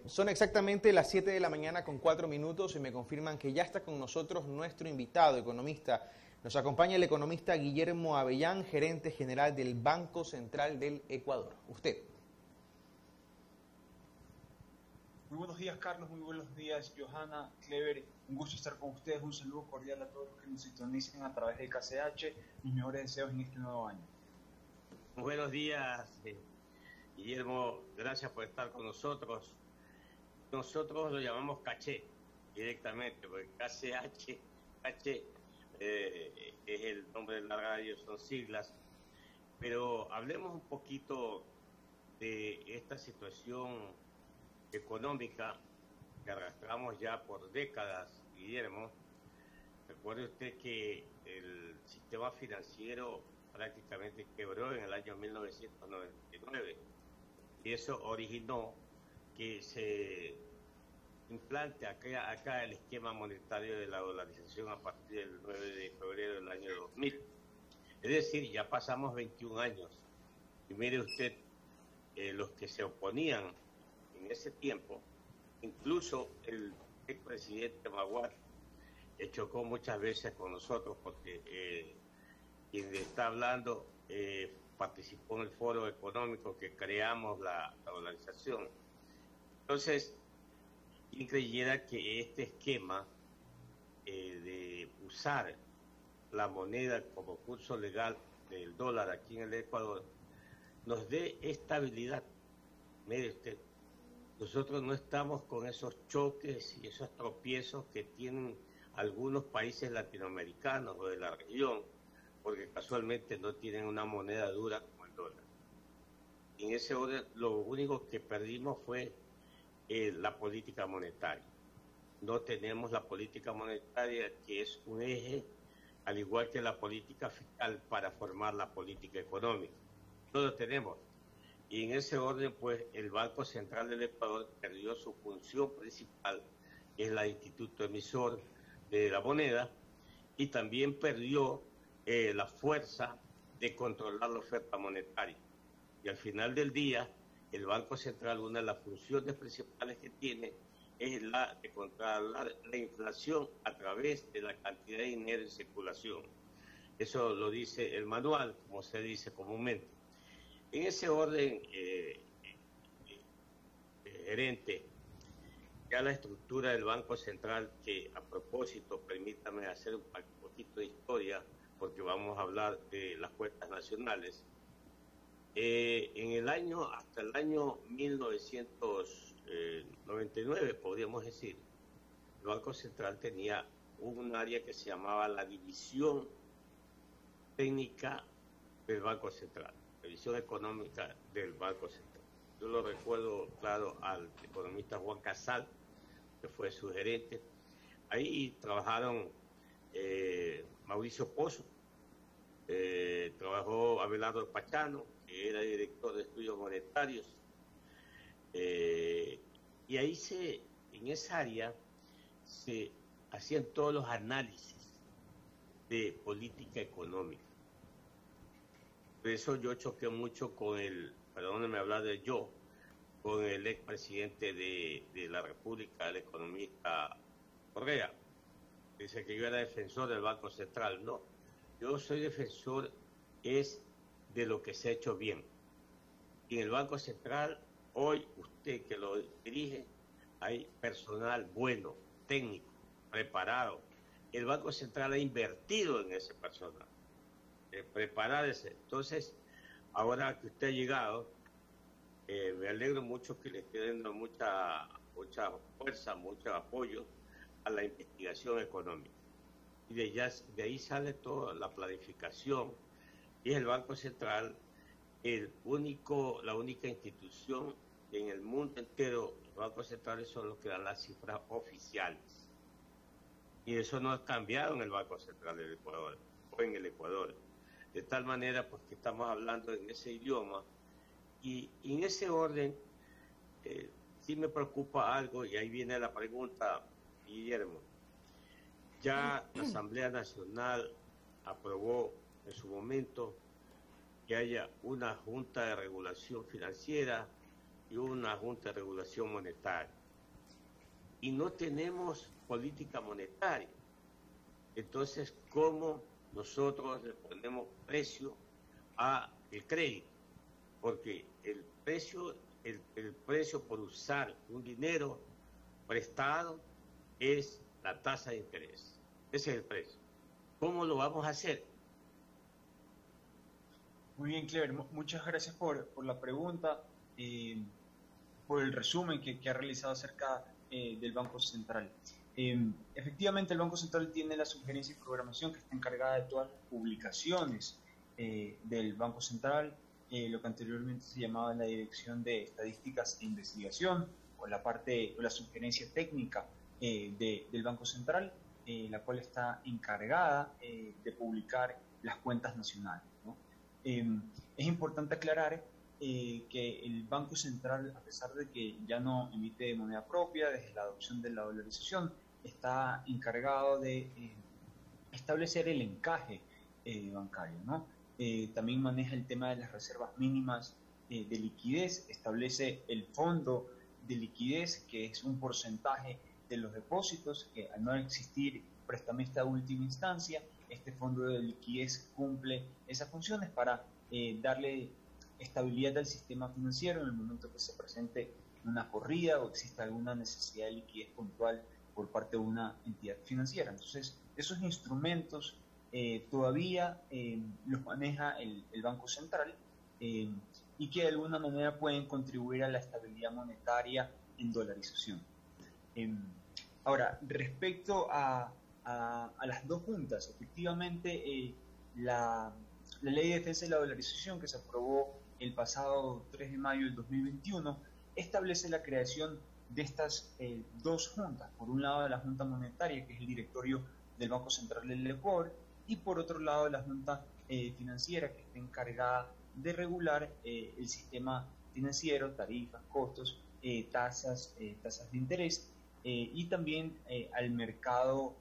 Son exactamente las 7 de la mañana con 4 minutos y me confirman que ya está con nosotros nuestro invitado economista. Nos acompaña el economista Guillermo Avellán, gerente general del Banco Central del Ecuador. Usted. Muy buenos días, Carlos. Muy buenos días, Johanna, Clever. Un gusto estar con ustedes. Un saludo cordial a todos los que nos sintonicen a través de KCH. Mis mejores deseos en este nuevo año. Buenos días, Guillermo. Gracias por estar con nosotros. Nosotros lo llamamos caché directamente, porque KCH, caché, es el nombre de la radio, son siglas. Pero hablemos un poquito de esta situación económica que arrastramos ya por décadas, Guillermo. Recuerde usted que el sistema financiero prácticamente quebró en el año 1999 y eso originó que se implante acá el esquema monetario de la dolarización a partir del 9 de febrero del año 2000. Es decir, ya pasamos 21 años y mire usted, los que se oponían en ese tiempo, incluso el expresidente Maguad chocó muchas veces con nosotros porque quien está hablando participó en el foro económico que creamos la dolarización. Entonces, quien creyera que este esquema de usar la moneda como curso legal del dólar aquí en el Ecuador nos dé estabilidad. Mire usted, nosotros no estamos con esos choques y esos tropiezos que tienen algunos países latinoamericanos o de la región, porque casualmente no tienen una moneda dura como el dólar. Y en ese orden, lo único que perdimos fue la política monetaria. No tenemos la política monetaria, que es un eje, al igual que la política fiscal, para formar la política económica. No lo tenemos. Y en ese orden, pues, el Banco Central del Ecuador perdió su función principal, que es la instituto emisor de la moneda, y también perdió la fuerza de controlar la oferta monetaria. Y al final del día, el Banco Central, una de las funciones principales que tiene es la de controlar la inflación a través de la cantidad de dinero en circulación. Eso lo dice el manual, como se dice comúnmente. En ese orden, gerente, ya la estructura del Banco Central, que a propósito, permítame hacer un poquito de historia, porque vamos a hablar de las cuentas nacionales. Hasta el año 1999, podríamos decir, el Banco Central tenía un área que se llamaba la División Técnica del Banco Central, División Económica del Banco Central. Yo lo recuerdo, claro, al economista Juan Casal, que fue su gerente. Ahí trabajaron Mauricio Pozo, trabajó Abelardo Pachano, que era director de estudios monetarios, y ahí en esa área se hacían todos los análisis de política económica. Por eso yo choqué mucho con perdónenme hablar de yo, con el expresidente de la República, el economista Correa. Dice que yo era defensor del Banco Central. No, yo soy defensor de lo que se ha hecho bien. Y en el Banco Central, hoy usted que lo dirige, hay personal bueno, técnico, preparado. El Banco Central ha invertido en ese personal, prepararse. Entonces, ahora que usted ha llegado, me alegro mucho que le esté dando mucha fuerza, mucho apoyo a la investigación económica. Y de ahí sale toda la planificación. Y es el Banco Central la única institución en el mundo entero. Los bancos centrales son los que dan las cifras oficiales. Y eso no ha cambiado en el Banco Central del Ecuador o en el Ecuador. De tal manera, pues, que estamos hablando en ese idioma. Y en ese orden, sí me preocupa algo, y ahí viene la pregunta, Guillermo. Ya la Asamblea Nacional aprobó en su momento que haya una Junta de Regulación Financiera y una Junta de Regulación Monetaria. Y no tenemos política monetaria. Entonces, ¿cómo nosotros le ponemos precio al crédito? Porque el precio por usar un dinero prestado es la tasa de interés. Ese es el precio. ¿Cómo lo vamos a hacer? Muy bien, Clever. Muchas gracias por la pregunta, por el resumen que ha realizado acerca del Banco Central. Efectivamente, el Banco Central tiene la sugerencia y programación que está encargada de todas las publicaciones del Banco Central, lo que anteriormente se llamaba la Dirección de Estadísticas e Investigación, o la sugerencia técnica del Banco Central, la cual está encargada de publicar las cuentas nacionales, ¿no? Es importante aclarar que el Banco Central, a pesar de que ya no emite moneda propia desde la adopción de la dolarización, está encargado de establecer el encaje bancario, ¿no? También maneja el tema de las reservas mínimas de liquidez, establece el fondo de liquidez, que es un porcentaje de los depósitos, que al no existir prestamista de última instancia, este fondo de liquidez cumple esas funciones para darle estabilidad al sistema financiero en el momento que se presente una corrida o exista alguna necesidad de liquidez puntual por parte de una entidad financiera. Entonces, esos instrumentos todavía los maneja el Banco Central y que de alguna manera pueden contribuir a la estabilidad monetaria en dolarización. Ahora, respecto a las dos juntas, efectivamente la Ley de Defensa de la Dolarización, que se aprobó el pasado 3 de mayo del 2021, establece la creación de estas dos juntas. Por un lado, la Junta Monetaria, que es el directorio del Banco Central del Ecuador, y por otro lado, la Junta Financiera, que está encargada de regular el sistema financiero, tarifas, costos, tasas de interés, y también al mercado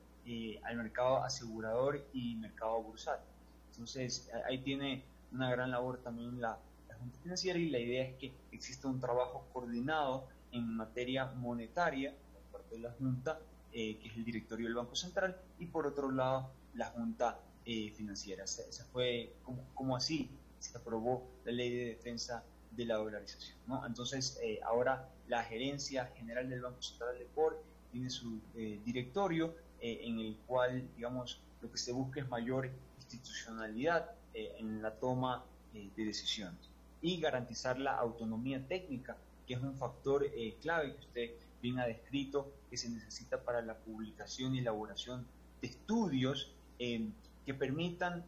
asegurador y mercado bursátil. Entonces, ahí tiene una gran labor también la Junta Financiera, y la idea es que exista un trabajo coordinado en materia monetaria por parte de la Junta, que es el directorio del Banco Central, y por otro lado la Junta Financiera. Esa fue como así se aprobó la Ley de Defensa de la Dolarización, ¿no? Entonces, ahora la Gerencia General del Banco Central de Ecuador tiene su directorio, en el cual, digamos, lo que se busca es mayor institucionalidad en la toma de decisiones y garantizar la autonomía técnica, que es un factor clave que usted bien ha descrito, que se necesita para la publicación y elaboración de estudios que permitan,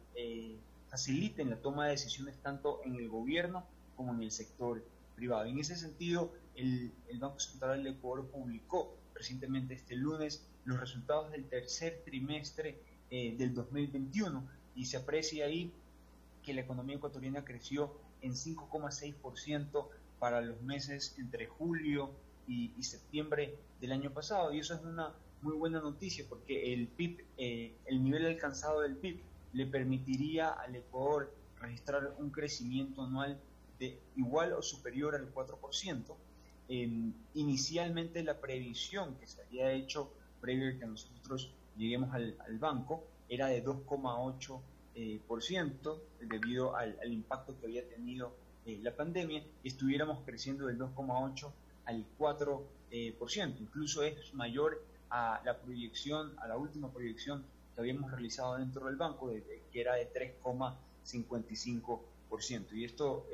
faciliten la toma de decisiones tanto en el gobierno como en el sector privado. En ese sentido, el Banco Central del Ecuador publicó recientemente este lunes los resultados del tercer trimestre del 2021, y se aprecia ahí que la economía ecuatoriana creció en 5,6% para los meses entre julio y septiembre del año pasado, y eso es una muy buena noticia, porque el PIB, el nivel alcanzado del PIB le permitiría al Ecuador registrar un crecimiento anual de igual o superior al 4%. Inicialmente la previsión que se había hecho previo a que nosotros lleguemos al banco era de 2,8%, debido al impacto que había tenido la pandemia, y estuviéramos creciendo del 2,8 al 4%. Incluso es mayor a la proyección, a la última proyección que habíamos realizado dentro del banco, que era de 3,55%. Y esto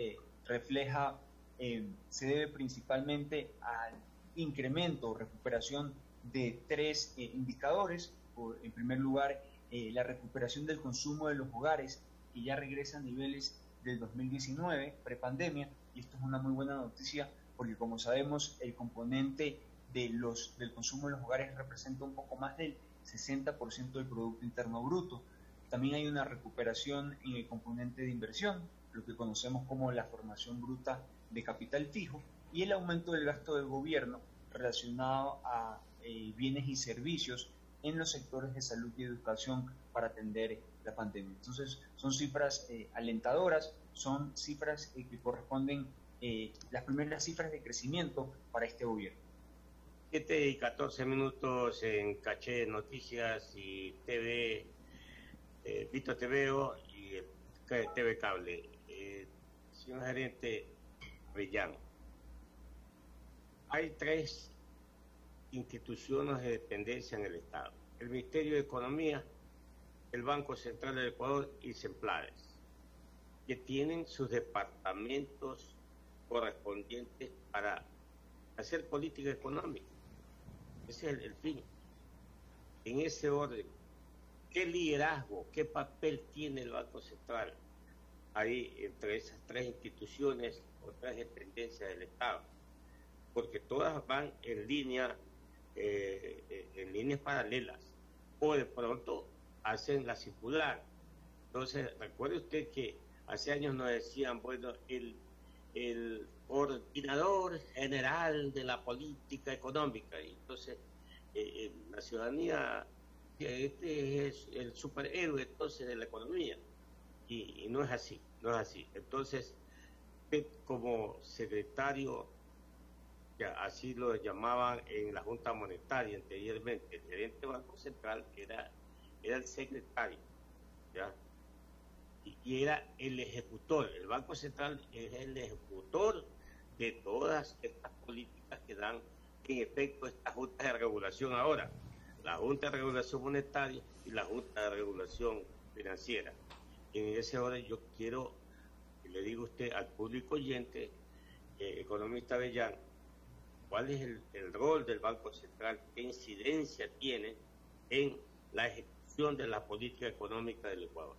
refleja, se debe principalmente al incremento o recuperación de tres indicadores. En primer lugar, la recuperación del consumo de los hogares, que ya regresa a niveles del 2019, prepandemia, y esto es una muy buena noticia, porque como sabemos, el componente del consumo de los hogares representa un poco más del 60% del Producto Interno Bruto. También hay una recuperación en el componente de inversión, lo que conocemos como la formación bruta de capital fijo, y el aumento del gasto del gobierno relacionado a bienes y servicios en los sectores de salud y educación para atender la pandemia. Entonces, son cifras alentadoras, son cifras que corresponden las primeras cifras de crecimiento para este gobierno. 7:14 en Caché Noticias y TV, Vito TVO y TV Cable. Señor gerente Avellán, hay 3 instituciones de dependencia en el Estado: el Ministerio de Economía, el Banco Central del Ecuador y SEMPLADES, que tienen sus departamentos correspondientes para hacer política económica. Ese es el fin. En ese orden, ¿qué liderazgo, qué papel tiene el Banco Central ahí entre esas 3 instituciones o 3 dependencias del Estado? Porque todas van en líneas paralelas, o de pronto hacen la circular. Entonces, recuerde usted que hace años nos decían, bueno, el coordinador general de la política económica, y entonces la ciudadanía, este es el superhéroe entonces de la economía, y no es así, no es así. Entonces, como secretario, ya así lo llamaban en la Junta Monetaria anteriormente, el gerente del Banco Central era el secretario, ¿ya? Y era el ejecutor. El Banco Central es el ejecutor de todas estas políticas que dan en efecto estas juntas de regulación ahora, la Junta de Regulación Monetaria y la Junta de Regulación Financiera. En ese orden yo quiero que le diga usted al público oyente, economista Avellán, cuál es el rol del Banco Central, qué incidencia tiene en la ejecución de la política económica del Ecuador.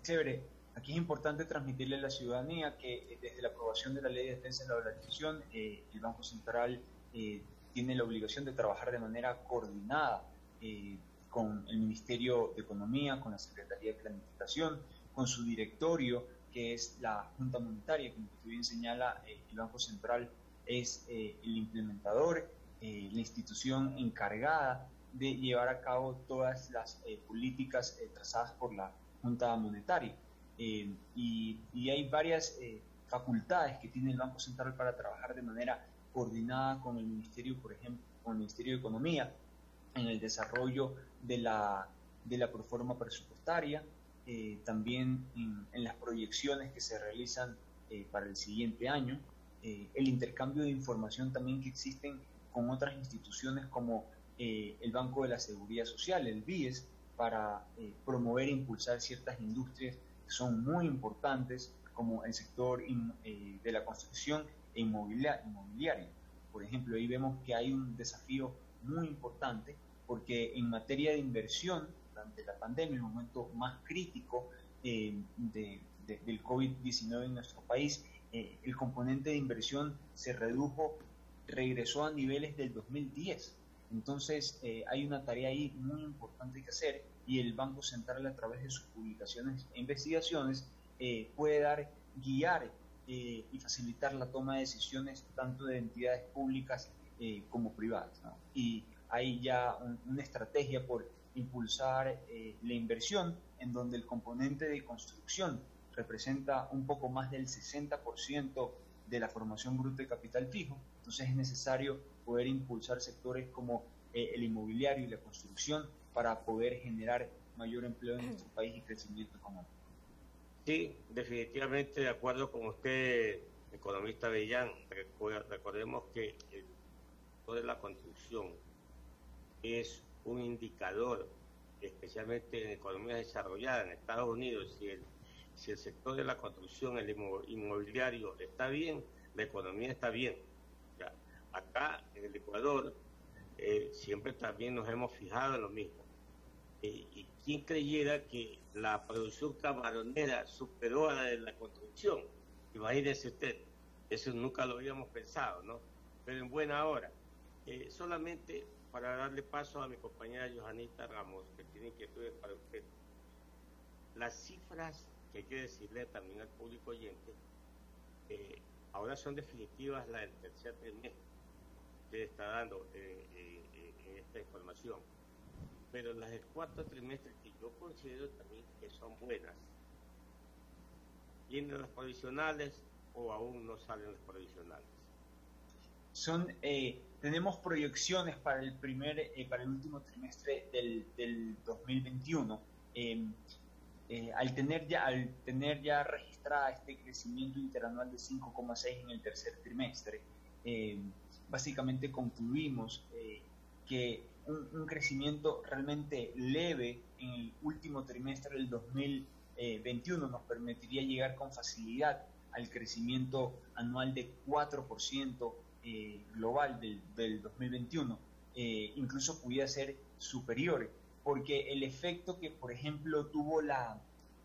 Chévere. Aquí es importante transmitirle a la ciudadanía que desde la aprobación de la Ley de Defensa de la Dolarización, el Banco Central tiene la obligación de trabajar de manera coordinada con el Ministerio de Economía, con la Secretaría de Planificación, con su directorio, que es la Junta Monetaria. Como usted bien señala, el Banco Central es el implementador, la institución encargada de llevar a cabo todas las políticas trazadas por la Junta Monetaria. Y hay varias facultades que tiene el Banco Central para trabajar de manera coordinada con el Ministerio, por ejemplo, con el Ministerio de Economía, en el desarrollo de la proforma presupuestaria, también en las proyecciones que se realizan para el siguiente año, el intercambio de información también que existen con otras instituciones como el Banco de la Seguridad Social, el BIES, para promover e impulsar ciertas industrias que son muy importantes, como el sector de la construcción e inmobiliario. Por ejemplo, ahí vemos que hay un desafío muy importante, porque en materia de inversión, durante la pandemia, el momento más crítico del COVID-19 en nuestro país, el componente de inversión se redujo, regresó a niveles del 2010. Entonces hay una tarea ahí muy importante que hacer, y el Banco Central, a través de sus publicaciones e investigaciones, puede guiar y facilitar la toma de decisiones tanto de entidades públicas como privadas, ¿no? Y hay ya una estrategia por impulsar la inversión, en donde el componente de construcción representa un poco más del 60% de la formación bruta de capital fijo. Entonces es necesario poder impulsar sectores como el inmobiliario y la construcción para poder generar mayor empleo en nuestro país y crecimiento económico. Sí, definitivamente de acuerdo con usted, economista Avellán. Recordemos que el sector de la construcción es un indicador, especialmente en economías desarrolladas. En Estados Unidos, si el sector de la construcción, el inmobiliario está bien, la economía está bien. Ya, acá en el Ecuador siempre también nos hemos fijado en lo mismo. ¿Y quién creyera que la producción camaronera superó a la de la construcción? Imagínese usted, eso nunca lo habíamos pensado, ¿no? Pero en buena hora. Solamente para darle paso a mi compañera Johanita Ramos, que tiene inquietudes para usted. Las cifras que hay que decirle también al público oyente, ahora son definitivas las del tercer trimestre que está dando en esta información, pero las del cuarto trimestre, que yo considero también que son buenas, tienen las provisionales o aún no salen los provisionales? Tenemos proyecciones para el último trimestre del 2021. Al tener ya registrada este crecimiento interanual de 5,6 en el tercer trimestre, básicamente concluimos que un crecimiento realmente leve en el último trimestre del 2021 nos permitiría llegar con facilidad al crecimiento anual de 4% global del 2021, incluso pudiera ser superior, porque el efecto que, por ejemplo, tuvo la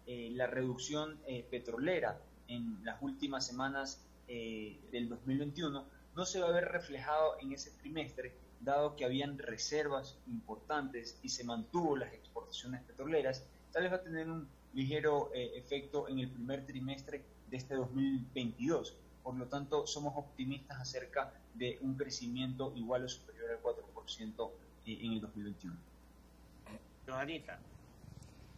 reducción petrolera en las últimas semanas del 2021 no se va a ver reflejado en ese trimestre, dado que habían reservas importantes y se mantuvo las exportaciones petroleras. Tal vez va a tener un ligero efecto en el primer trimestre de este 2022. Por lo tanto, somos optimistas acerca de un crecimiento igual o superior al 4% en el 2021. Johanita.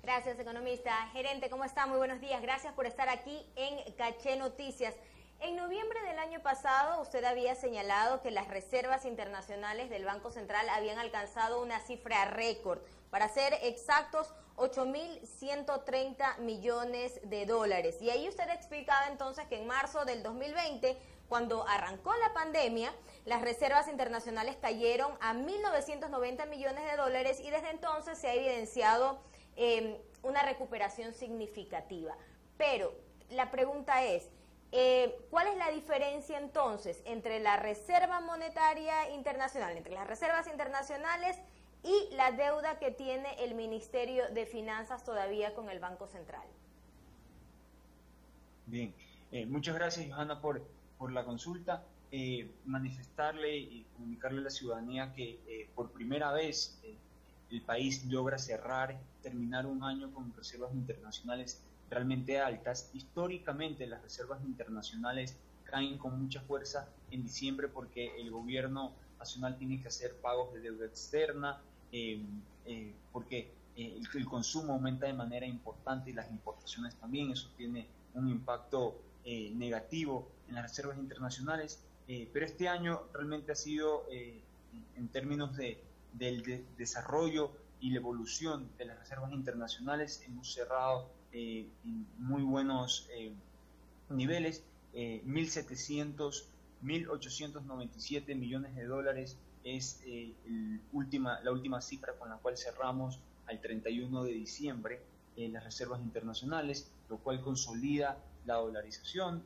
Gracias, economista. Gerente, ¿cómo está? Muy buenos días. Gracias por estar aquí en Caché Noticias. En noviembre del año pasado, usted había señalado que las reservas internacionales del Banco Central habían alcanzado una cifra récord. Para ser exactos, 8.130 millones de dólares. Y ahí usted explicaba entonces que en marzo del 2020, cuando arrancó la pandemia, las reservas internacionales cayeron a 1.990 millones de dólares y desde entonces se ha evidenciado una recuperación significativa. Pero la pregunta es, ¿cuál es la diferencia entonces entre la Reserva Monetaria Internacional, entre las reservas internacionales y la deuda que tiene el Ministerio de Finanzas todavía con el Banco Central? Bien, muchas gracias, Johanna, por la consulta. Manifestarle y comunicarle a la ciudadanía que por primera vez el país logra terminar un año con reservas internacionales realmente altas. Históricamente las reservas internacionales caen con mucha fuerza en diciembre porque el gobierno nacional tiene que hacer pagos de deuda externa, porque el consumo aumenta de manera importante y las importaciones también. Eso tiene un impacto negativo en las reservas internacionales, pero este año realmente ha sido, en términos del desarrollo y la evolución de las reservas internacionales, hemos cerrado en muy buenos niveles. 1.897 millones de dólares es la última cifra con la cual cerramos al 31 de diciembre las reservas internacionales, lo cual consolida la dolarización.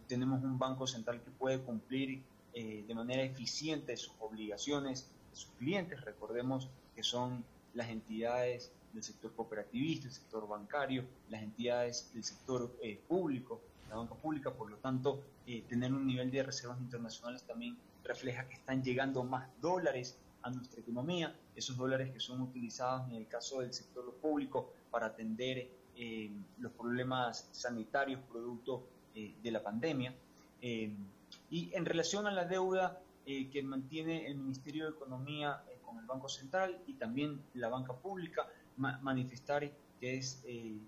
Tenemos un Banco Central que puede cumplir de manera eficiente sus obligaciones de sus clientes. Recordemos que son las entidades del sector cooperativista, el sector bancario, las entidades del sector público, la banca pública. Por lo tanto, tener un nivel de reservas internacionales también refleja que están llegando más dólares a nuestra economía, esos dólares que son utilizados en el caso del sector público para atender los problemas sanitarios producto de la pandemia. Y en relación a la deuda que mantiene el Ministerio de Economía con el Banco Central y también la banca pública, manifestar que se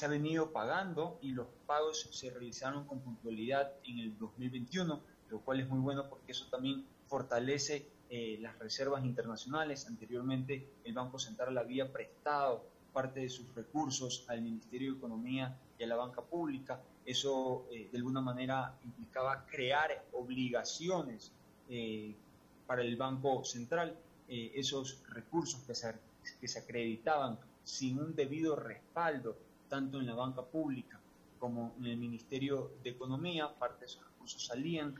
ha venido pagando y los pagos se realizaron con puntualidad en el 2021, lo cual es muy bueno porque eso también fortalece las reservas internacionales. Anteriormente el Banco Central había prestado parte de sus recursos al Ministerio de Economía y a la banca pública. Eso de alguna manera implicaba crear obligaciones para el Banco Central. Esos recursos que se acreditaban sin un debido respaldo, tanto en la banca pública como en el Ministerio de Economía, parte de esos recursos salían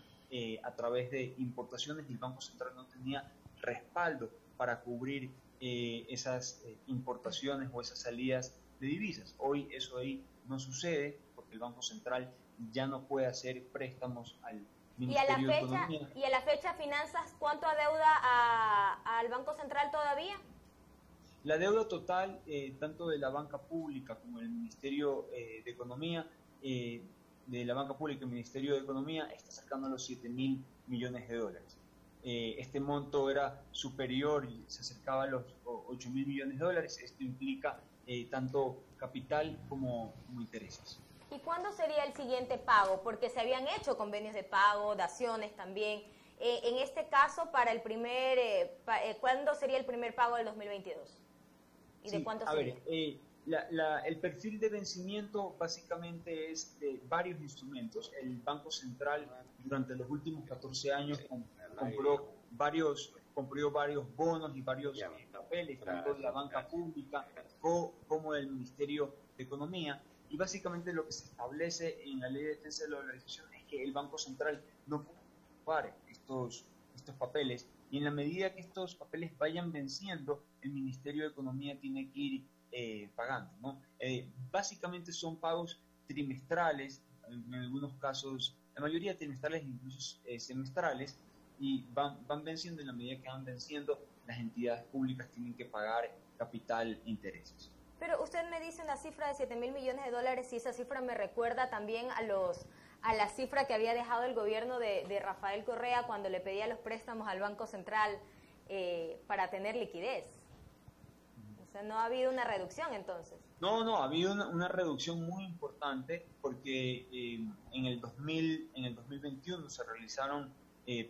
a través de importaciones y el Banco Central no tenía respaldo para cubrir esas importaciones o esas salidas de divisas. Hoy eso ahí no sucede porque el Banco Central ya no puede hacer préstamos al Ministerio de Economía. ¿Y a la fecha Finanzas cuánto adeuda al Banco Central todavía? La deuda total, tanto de la banca pública como del Ministerio de Economía, de la banca pública y el Ministerio de Economía, está cercano a los 7.000 millones de dólares. Este monto era superior y se acercaba a los 8.000 millones de dólares. Esto implica tanto capital como intereses. ¿Y cuándo sería el siguiente pago? Porque se habían hecho convenios de pago, daciones también. En este caso, para el ¿cuándo sería el primer pago del 2022? ¿Y de cuánto sería? El perfil de vencimiento básicamente es de varios instrumentos. El Banco Central durante los últimos 14 años compró varios bonos y varios papeles, tanto de la banca pública como del Ministerio de Economía. Y básicamente lo que se establece en la Ley de Defensa de la Dolarización es que el Banco Central no puede ocupar estos papeles, y en la medida que estos papeles vayan venciendo, el Ministerio de Economía tiene que ir pagando, ¿no? Básicamente son pagos trimestrales, en algunos casos, la mayoría trimestrales, incluso semestrales, y van venciendo. En la medida que van venciendo, las entidades públicas tienen que pagar capital e intereses. Pero usted me dice una cifra de 7.000 millones de dólares, y esa cifra me recuerda también a la cifra que había dejado el gobierno de Rafael Correa cuando le pedía los préstamos al Banco Central para tener liquidez. O sea, no ha habido una reducción entonces. No, ha habido una reducción muy importante, porque en el 2021 se realizaron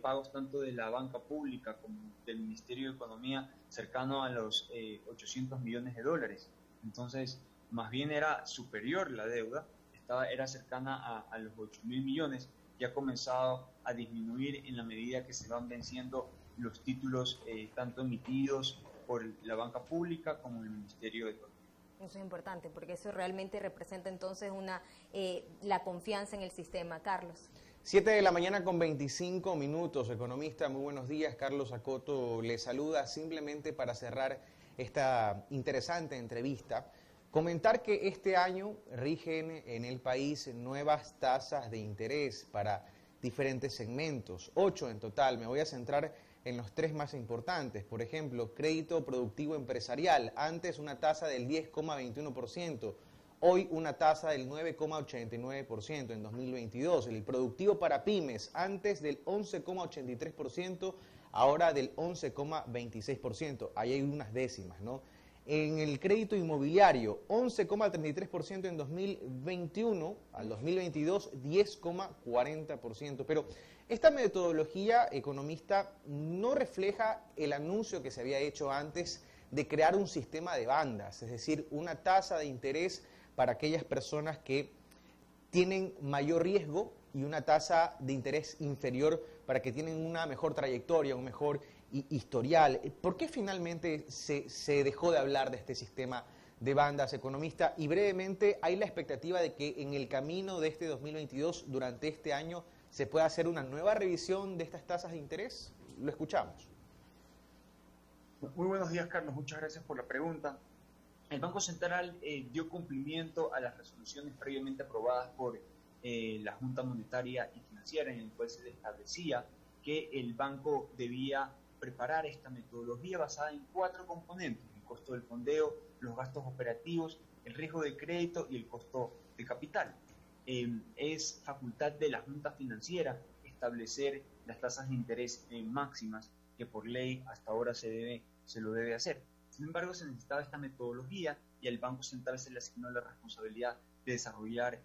pagos tanto de la banca pública como del Ministerio de Economía cercano a los 800 millones de dólares. Entonces, más bien era superior la deuda, era cercana a los 8.000 millones, y ha comenzado a disminuir en la medida que se van venciendo los títulos tanto emitidos por la banca pública como el Ministerio de Economía. Eso es importante, porque eso realmente representa entonces la confianza en el sistema. Carlos. 7 de la mañana con 25 minutos, economista, muy buenos días. Carlos Acoto le saluda. Simplemente para cerrar esta interesante entrevista, comentar que este año rigen en el país nuevas tasas de interés para diferentes segmentos, 8 en total. Me voy a centrar en los 3 más importantes. Por ejemplo, crédito productivo empresarial, antes una tasa del 10,21%, hoy una tasa del 9,89% en 2022. El productivo para pymes, antes del 11,83%, ahora del 11,26%. Ahí hay unas décimas, ¿no? En el crédito inmobiliario, 11,33% en 2021, al 2022, 10,40%. Pero esta metodología, economista, no refleja el anuncio que se había hecho antes de crear un sistema de bandas, es decir, una tasa de interés para aquellas personas que tienen mayor riesgo y una tasa de interés inferior para que tienen una mejor trayectoria, un mejor historial. ¿Por qué finalmente se dejó de hablar de este sistema de bandas, economista? Y brevemente, ¿hay la expectativa de que en el camino de este 2022, durante este año, se pueda hacer una nueva revisión de estas tasas de interés? Lo escuchamos. Muy buenos días, Carlos. Muchas gracias por la pregunta. El Banco Central dio cumplimiento a las resoluciones previamente aprobadas por la Junta Monetaria y Financiera, en el cual se establecía que el banco debía preparar esta metodología basada en 4 componentes: el costo del fondeo, los gastos operativos, el riesgo de crédito y el costo de capital. Es facultad de la Junta Financiera establecer las tasas de interés máximas, que por ley hasta ahora se lo debe hacer. Sin embargo, se necesitaba esta metodología, y al Banco Central se le asignó la responsabilidad de desarrollar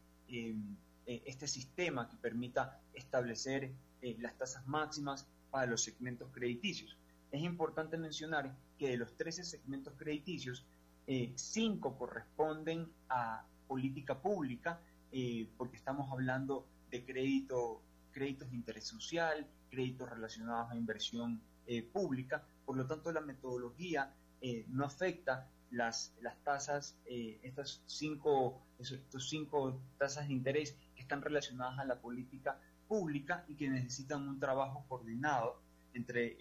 este sistema que permita establecer las tasas máximas para los segmentos crediticios. Es importante mencionar que de los 13 segmentos crediticios, 5 corresponden a política pública, porque estamos hablando de créditos de interés social, créditos relacionados a inversión pública. Por lo tanto, la metodología no afecta las tasas, estos cinco tasas de interés que están relacionadas a la política pública y que necesitan un trabajo coordinado entre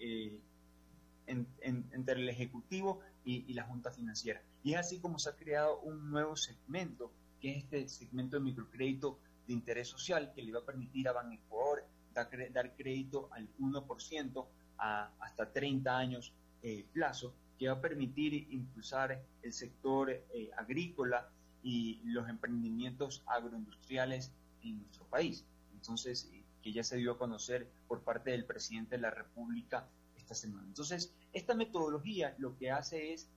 el Ejecutivo y la Junta Financiera. Y es así como se ha creado un nuevo segmento, que es este segmento de microcrédito de interés social, que le va a permitir a Banecuador dar crédito al 1% hasta 30 años plazo, que va a permitir impulsar el sector agrícola y los emprendimientos agroindustriales en nuestro país. Entonces, que ya se dio a conocer por parte del presidente de la República esta semana. Entonces, esta metodología lo que hace es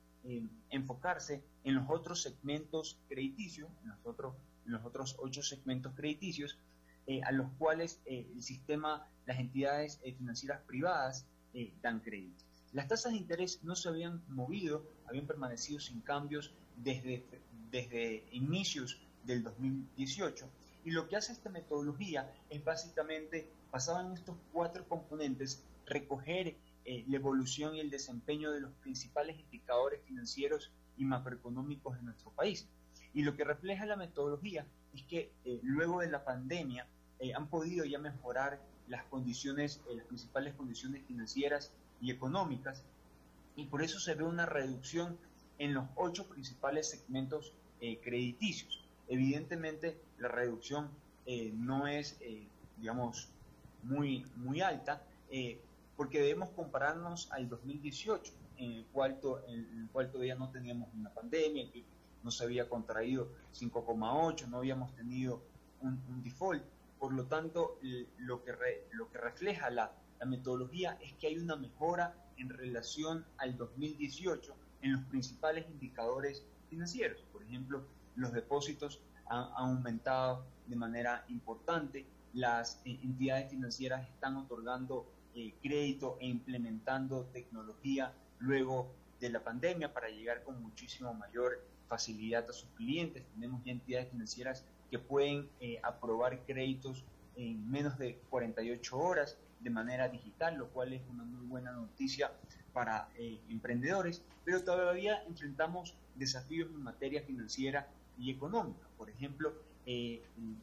enfocarse en los otros segmentos crediticios, en los otros en los otros 8 segmentos crediticios, a los cuales el sistema, las entidades financieras privadas dan crédito. Las tasas de interés no se habían movido, habían permanecido sin cambios desde inicios del 2018, y lo que hace esta metodología es básicamente, basada en estos 4 componentes, recoger la evolución y el desempeño de los principales indicadores financieros y macroeconómicos de nuestro país. Y lo que refleja la metodología es que luego de la pandemia han podido ya mejorar las condiciones, las principales condiciones financieras y económicas, y por eso se ve una reducción en los 8 principales segmentos crediticios. Evidentemente la reducción no es, digamos, muy alta, porque debemos compararnos al 2018, en el cual todavía no teníamos una pandemia, que no se había contraído 5,8, no habíamos tenido un default. Por lo tanto, lo que refleja la metodología es que hay una mejora en relación al 2018 en los principales indicadores financieros. Por ejemplo, los depósitos han aumentado de manera importante, las entidades financieras están otorgando crédito e implementando tecnología luego de la pandemia para llegar con muchísimo mayor facilidad a sus clientes. Tenemos ya entidades financieras que pueden aprobar créditos en menos de 48 horas de manera digital, lo cual es una muy buena noticia para emprendedores, pero todavía enfrentamos desafíos en materia financiera y económica. Por ejemplo,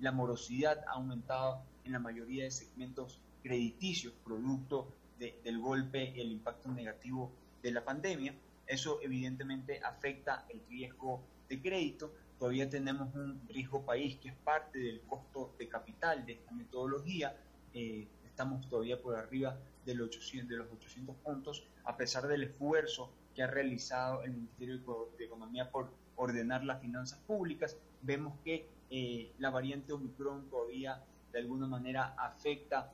la morosidad ha aumentado en la mayoría de segmentos crediticios, producto del golpe y el impacto negativo de la pandemia. Eso evidentemente afecta el riesgo de crédito. Todavía tenemos un riesgo país que es parte del costo de capital de esta metodología. Estamos todavía por arriba de los 800 puntos, a pesar del esfuerzo que ha realizado el Ministerio de Economía por ordenar las finanzas públicas. Vemos que la variante Omicron todavía de alguna manera afecta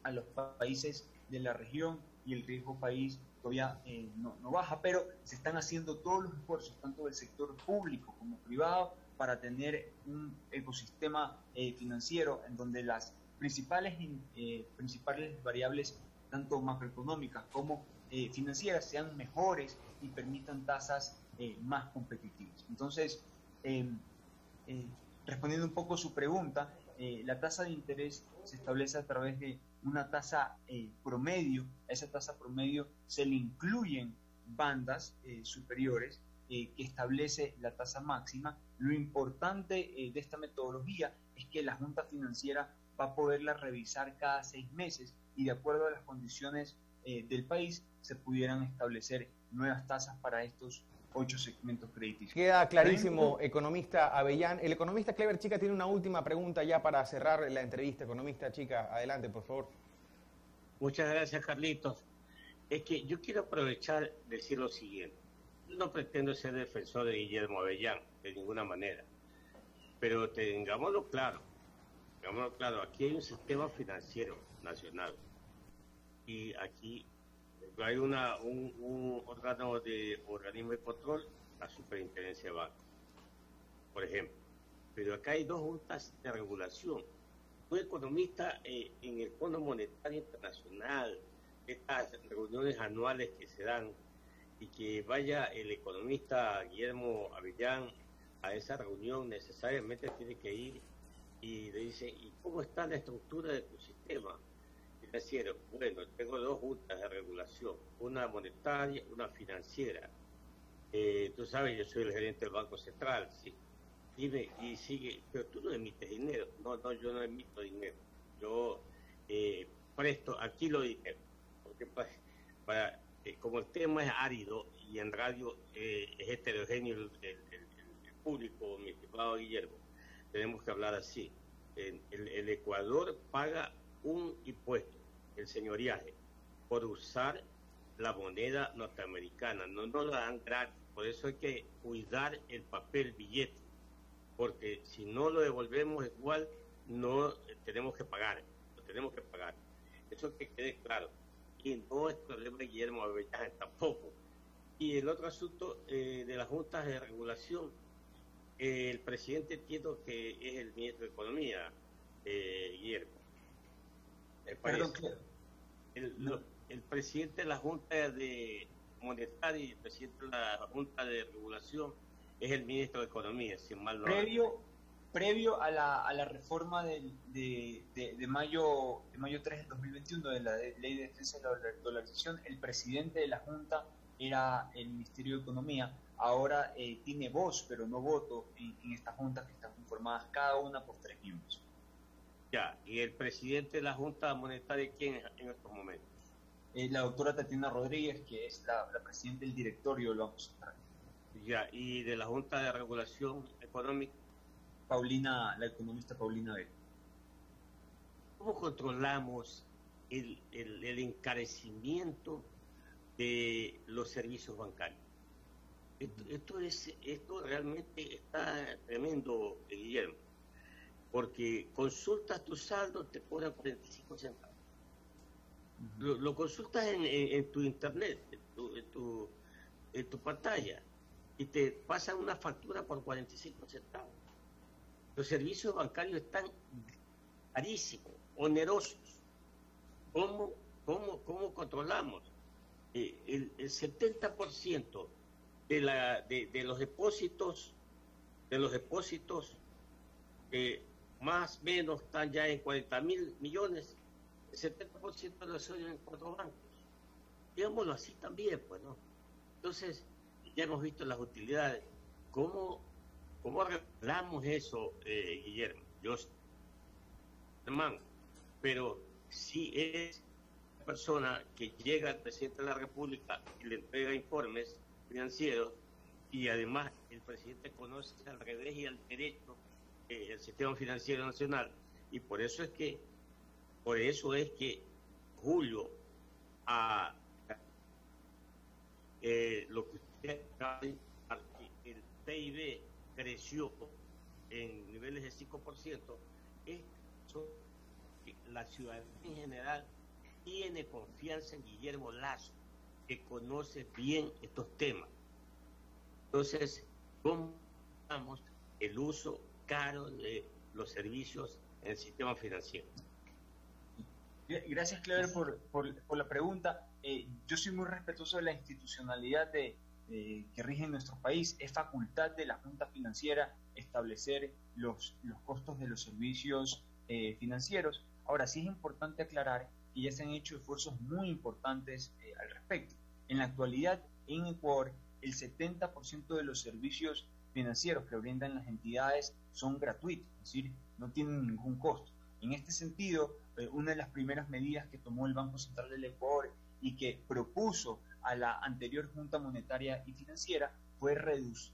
a los países de la región y el riesgo país todavía no baja, pero se están haciendo todos los esfuerzos, tanto del sector público como privado, para tener un ecosistema financiero en donde las principales variables, tanto macroeconómicas como financieras, sean mejores y permitan tasas más competitivas. Entonces, respondiendo un poco a su pregunta, la tasa de interés se establece a través de una tasa promedio. A esa tasa promedio se le incluyen bandas superiores que establece la tasa máxima. Lo importante de esta metodología es que la Junta Financiera va a poderla revisar cada 6 meses y de acuerdo a las condiciones del país se pudieran establecer nuevas tasas para estos 8 segmentos crediticios. Queda clarísimo, economista Avellán. El economista Clever Chica tiene una última pregunta ya para cerrar la entrevista. Economista Chica, adelante, por favor. Muchas gracias, Carlitos. Es que yo quiero aprovechar de decir lo siguiente. No pretendo ser defensor de Guillermo Avellán, de ninguna manera. Pero tengámoslo claro. Aquí hay un sistema financiero nacional. Y aquí hay un organismo de control, la Superintendencia de Bancos, por ejemplo. Pero acá hay 2 juntas de regulación. Un economista en el Fondo Monetario Internacional, estas reuniones anuales que se dan, y que vaya el economista Guillermo Avellán a esa reunión, necesariamente tiene que ir y le dice, ¿y cómo está la estructura de tu sistema financiero? Bueno, tengo 2 juntas de regulación, una monetaria, una financiera. Tú sabes, yo soy el gerente del Banco Central, ¿sí? Dime, y sigue, pero tú no emites dinero. No, yo no emito dinero. Yo presto, alquilo dinero. Porque como el tema es árido y en radio es heterogéneo el público, mi estimado Guillermo, tenemos que hablar así. El Ecuador paga un impuesto, el señoriaje, por usar la moneda norteamericana. No nos la dan gratis, por eso hay que cuidar el papel billete, porque si no lo devolvemos igual, no tenemos que pagar, Eso que quede claro. Y no es problema de Guillermo Avellán tampoco. Y el otro asunto de las juntas de regulación, El presidente entiendo que es el ministro de Economía, Guillermo. Perdón, claro. El presidente de la Junta de Monetaria y el presidente de la Junta de Regulación es el ministro de Economía, sin mal no. Previo a la reforma de mayo 3 del 2021 de la Ley de Defensa de la Dolarización, el presidente de la Junta era el Ministerio de Economía. Ahora tiene voz, pero no voto en estas juntas que están conformadas cada una por 3 miembros. Ya, ¿y el presidente de la Junta Monetaria quién es en estos momentos? La doctora Tatiana Rodríguez, que es la presidenta del directorio del Banco Central. Ya, ¿y de la Junta de Regulación Económica? La economista Paulina Vela. ¿Cómo controlamos el encarecimiento de los servicios bancarios? Esto realmente está tremendo, Guillermo, porque consultas tu saldo, te cobran 45 centavos. Lo consultas en tu internet, en tu pantalla, y te pasan una factura por 45 centavos. Los servicios bancarios están carísimos, onerosos. ¿Cómo controlamos? El 70% de los depósitos, más o menos están ya en 40.000 millones, el 70% lo son en 4 bancos. Digámoslo así también, pues, ¿no? Entonces, ya hemos visto las utilidades. ¿Cómo arreglamos eso, Guillermo? Yo, hermano, pero si es una persona que llega al presidente de la República y le entrega informes financieros, y además el presidente conoce al revés y al derecho el sistema financiero nacional, y por eso es que Julio, lo que usted acaba de decir, el PIB creció en niveles de 5%, la ciudadanía en general tiene confianza en Guillermo Lasso, que conoce bien estos temas. Entonces, ¿cómo damos el uso caro de los servicios en el sistema financiero? Gracias, Clever, por la pregunta. Yo soy muy respetuoso de la institucionalidad que rige en nuestro país. Es facultad de la Junta Financiera establecer los costos de los servicios financieros. Ahora, sí es importante aclarar que ya se han hecho esfuerzos muy importantes al respecto. En la actualidad, en Ecuador, el 70% de los servicios financieros que brindan las entidades son gratuitos, es decir, no tienen ningún costo. En este sentido, una de las primeras medidas que tomó el Banco Central del Ecuador y que propuso a la anterior Junta Monetaria y Financiera fue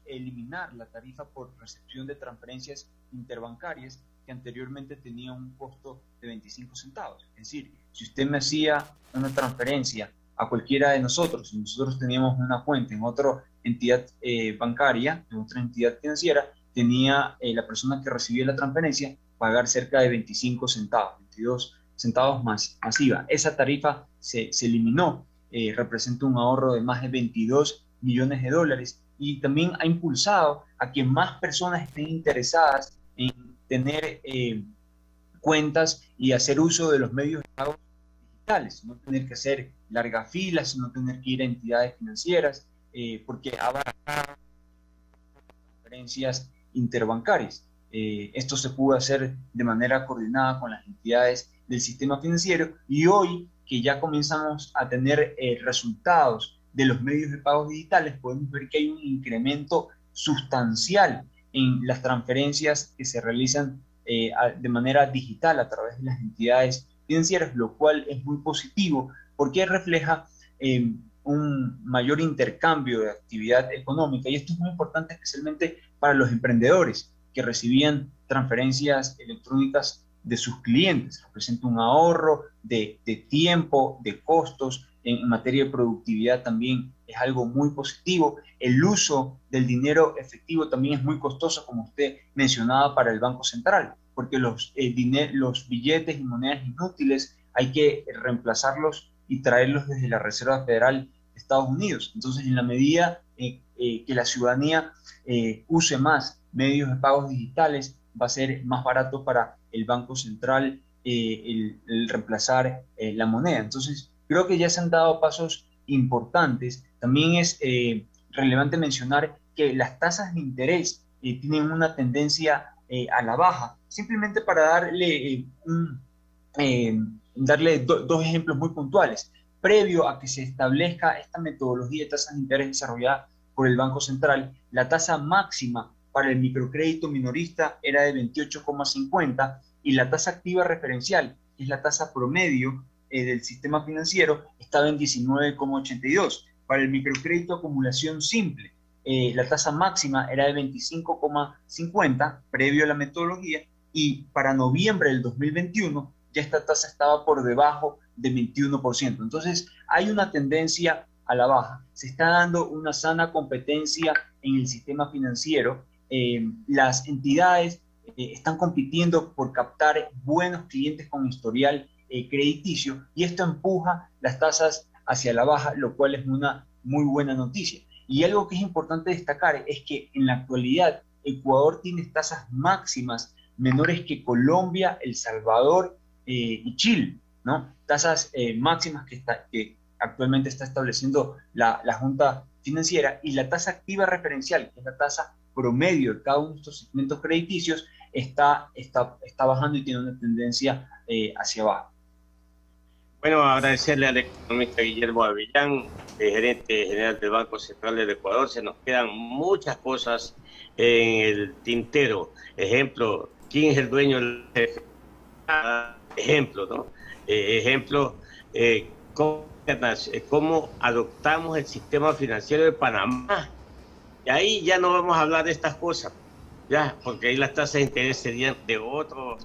eliminar la tarifa por recepción de transferencias interbancarias, que anteriormente tenía un costo de 25 centavos. Es decir, si usted me hacía una transferencia a cualquiera de nosotros, y nosotros teníamos una cuenta en otra entidad bancaria, en otra entidad financiera, tenía la persona que recibía la transferencia pagar cerca de 25 centavos, 22 centavos más IVA. Esa tarifa se eliminó, representa un ahorro de más de 22 millones de dólares y también ha impulsado a que más personas estén interesadas en tener cuentas y hacer uso de los medios de pago digitales, no tener que hacer largas filas, no tener que ir a entidades financieras, porque habrá transferencias interbancarias. Esto se pudo hacer de manera coordinada con las entidades del sistema financiero y hoy que ya comenzamos a tener resultados de los medios de pagos digitales, podemos ver que hay un incremento sustancial en las transferencias que se realizan de manera digital a través de las entidades financieras, lo cual es muy positivo porque refleja un mayor intercambio de actividad económica, y esto es muy importante especialmente para los emprendedores que recibían transferencias electrónicas de sus clientes. Representa un ahorro de tiempo, de costos. En materia de productividad también es algo muy positivo. El uso del dinero efectivo también es muy costoso, como usted mencionaba, para el Banco Central, porque los billetes y monedas inútiles hay que reemplazarlos y traerlos desde la Reserva Federal de Estados Unidos. Entonces, en la medida que la ciudadanía use más medios de pagos digitales, va a ser más barato para el Banco Central el reemplazar la moneda. Entonces, creo que ya se han dado pasos importantes. También es relevante mencionar que las tasas de interés tienen una tendencia a la baja. Simplemente para darle, dos ejemplos muy puntuales. Previo a que se establezca esta metodología de tasas de interés desarrollada por el Banco Central, la tasa máxima para el microcrédito minorista era de 28,50 y la tasa activa referencial, que es la tasa promedio del sistema financiero, estaba en 19,82. Para el microcrédito acumulación simple, la tasa máxima era de 25,50 previo a la metodología, y para noviembre del 2021 ya esta tasa estaba por debajo de 21%. Entonces hay una tendencia a la baja. Se está dando una sana competencia en el sistema financiero. Las entidades están compitiendo por captar buenos clientes con historial crediticio, y esto empuja las tasas hacia la baja, lo cual es una muy buena noticia. Y algo que es importante destacar es que en la actualidad Ecuador tiene tasas máximas menores que Colombia, El Salvador y Chile, ¿no? Tasas máximas que actualmente está estableciendo la Junta Financiera, y la tasa activa referencial, que es la tasa promedio de cada uno de estos segmentos crediticios, está bajando y tiene una tendencia hacia abajo. Bueno, agradecerle al economista Guillermo Avellán, gerente general del Banco Central del Ecuador. Se nos quedan muchas cosas en el tintero. Ejemplo, ¿quién es el dueño del jefe? Ejemplo, ¿no? Cómo adoptamos el sistema financiero de Panamá. Y ahí ya no vamos a hablar de estas cosas, ya, porque ahí las tasas de interés serían de otro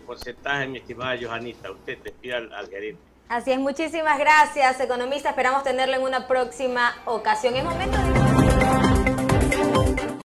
porcentaje, mi estimada Johanita. Usted despida al gerente. Así es, muchísimas gracias, economista. Esperamos tenerlo en una próxima ocasión. Es momento de...